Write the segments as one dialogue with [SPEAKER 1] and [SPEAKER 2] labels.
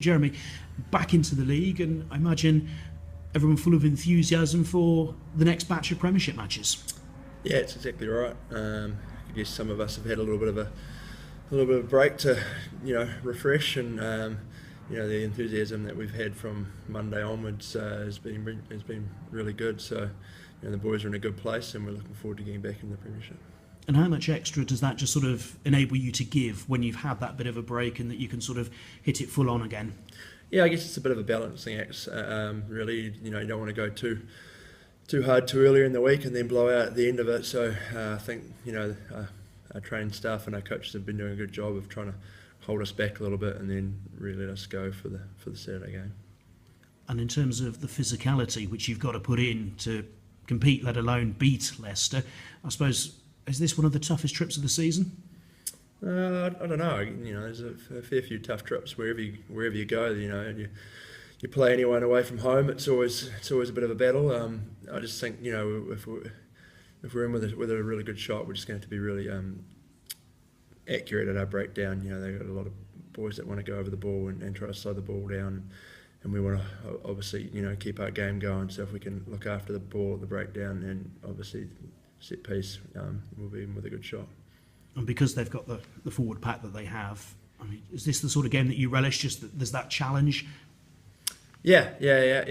[SPEAKER 1] Jeremy, back into the league, and I imagine everyone full of enthusiasm for the next batch of Premiership matches.
[SPEAKER 2] Yeah, it's exactly right. I guess some of us have had a little bit of a break to, refresh, and the enthusiasm that we've had from Monday onwards has been really good. So, the boys are in a good place, and we're looking forward to getting back in the Premiership.
[SPEAKER 1] And how much extra does that just sort of enable you to give when you've had that bit of a break and that you can sort of hit it full on again?
[SPEAKER 2] Yeah, I guess it's a bit of a balancing act. Really, you don't want to go too hard too early in the week and then blow out at the end of it. So I think our training staff and our coaches have been doing a good job of trying to hold us back a little bit and then really let us go for the Saturday game.
[SPEAKER 1] And in terms of the physicality which you've got to put in to compete, let alone beat Leicester, I suppose, is this one of the toughest trips of the season?
[SPEAKER 2] I don't know. There's a fair few tough trips wherever you go. You play anyone away from home, it's always a bit of a battle. I just think if we're in with a really good shot, we're just going to have to be really accurate at our breakdown. They've got a lot of boys that want to go over the ball and try to slow the ball down, and we want to obviously keep our game going. So if we can look after the ball at the breakdown and obviously set piece, we'll be in with a good shot.
[SPEAKER 1] And because they've got the forward pack that they have, I mean, is this the sort of game that you relish? Just that there's that challenge.
[SPEAKER 2] Yeah. I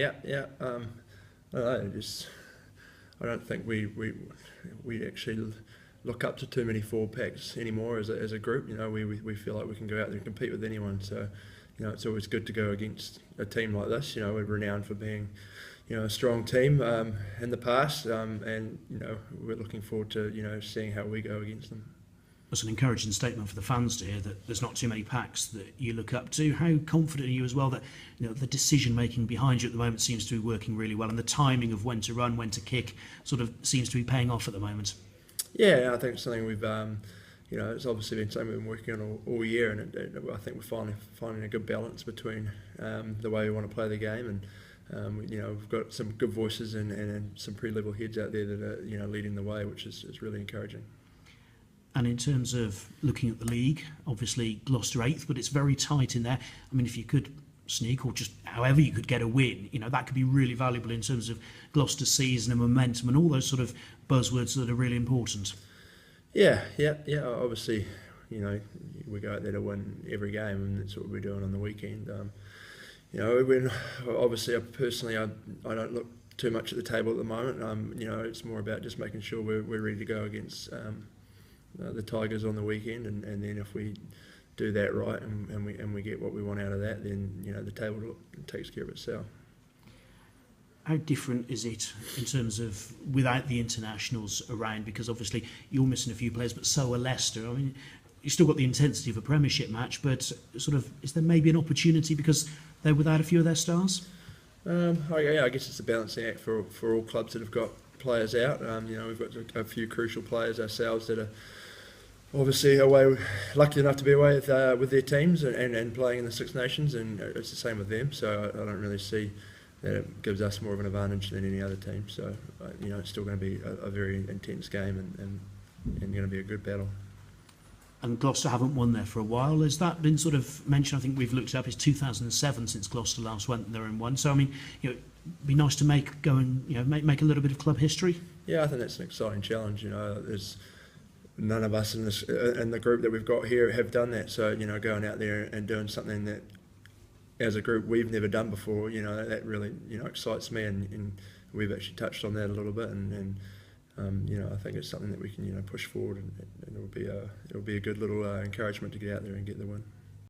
[SPEAKER 2] don't know. I don't think we actually look up to too many forward packs anymore as a group. We feel like we can go out there and compete with anyone. So, it's always good to go against a team like this. We're renowned for being a strong team in the past, and we're looking forward to seeing how we go against them.
[SPEAKER 1] It's an encouraging statement for the fans to hear that there's not too many packs that you look up to. How confident are you as well that the decision making behind you at the moment seems to be working really well, and the timing of when to run, when to kick, sort of seems to be paying off at the moment?
[SPEAKER 2] Yeah, I think it's something we've it's obviously been something we've been working on all year, and I think we're finding a good balance between the way we want to play the game, and we've got some good voices and some pretty level heads out there that are leading the way, which is really encouraging.
[SPEAKER 1] And in terms of looking at the league, obviously Gloucester 8th, but it's very tight in there. I mean, if you could sneak, or just however you could get a win, that could be really valuable in terms of Gloucester's season and momentum and all those sort of buzzwords that are really important.
[SPEAKER 2] Yeah. Obviously, we go out there to win every game, and that's what we're doing on the weekend. Obviously, I don't look too much at the table at the moment. It's more about just making sure we're ready to go against the Tigers on the weekend, and then if we do that right and we get what we want out of that, then the table takes care of itself.
[SPEAKER 1] How different is it in terms of without the internationals around? Because obviously you're missing a few players, but so are Leicester. I mean, you've still got the intensity of a Premiership match, but sort of is there maybe an opportunity because they're without a few of their stars?
[SPEAKER 2] I guess it's a balancing act for all clubs that have got players out. We've got a few crucial players ourselves that are obviously lucky enough to be away with their teams and playing in the Six Nations, and it's the same with them. So I don't really see that it gives us more of an advantage than any other team. So it's still going to be a very intense game and going to be a good battle.
[SPEAKER 1] And Gloucester haven't won there for a while. Has that been sort of mentioned? I think we've looked up. It's 2007 since Gloucester last went there and won. So I mean, it'd be nice to make a little bit of club history.
[SPEAKER 2] Yeah, I think that's an exciting challenge. There's none of us in the group that we've got here have done that. So going out there and doing something that, as a group, we've never done before. That really excites me, and we've actually touched on that a little bit, and I think it's something that we can push forward, and it'll be a good little encouragement to get out there and get the win.